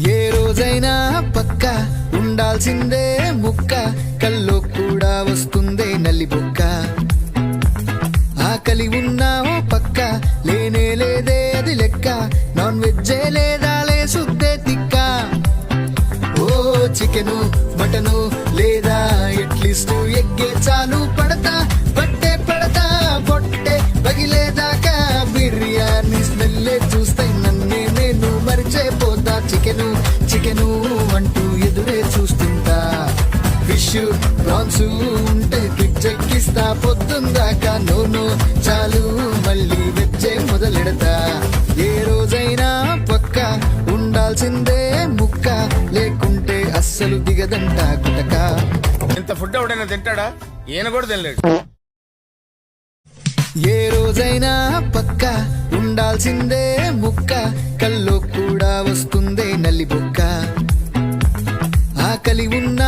ఏ రోజైనా పక్క ఉండాల్సిందే ముక్క, కల్లో కూడా వస్తుందే నల్లి బొక్క. ఆకలి ఉన్నా ఓ పక్క, లేనే లేదే అది లెక్క, నాన్ వెజ్జే లేదా లే సుద్దే తిక్క. ఓ చికెను మటను లేదా ఎట్లీస్ట్ ఎగ్గే చాలు, పడతా బట్టే పడతా పొట్టే పగిలేదాకా. బిర్యానీ స్మెల్లే చూస్తే నన్నే నేను మరిచేపోతా. చికెను చికెను అంటూ ఎదురే చూస్తుంటా. ఫిష్ ప్రాన్స్ ఉంటే పిచ్చెక్కిస్తా పొద్దుందాకా. నోను చాలు మళ్ళీ వెచ్చే మొదలెడతా. ఏ రోజైనా పక్క ఉండాల్సిందే ముక్క, లేకుంటే అస్సలు దిగదంట గుటక. ఇంత ఫుడ్ ఎవడైనా తింటాడా? ఈయన కూడా తినలేడు. ఏ రోజైనా పక్క ఉండాల్సిందే ముక్క, కల్లో కూడా వస్తుందే నల్లి బొక్క. ఆకలి ఉన్నా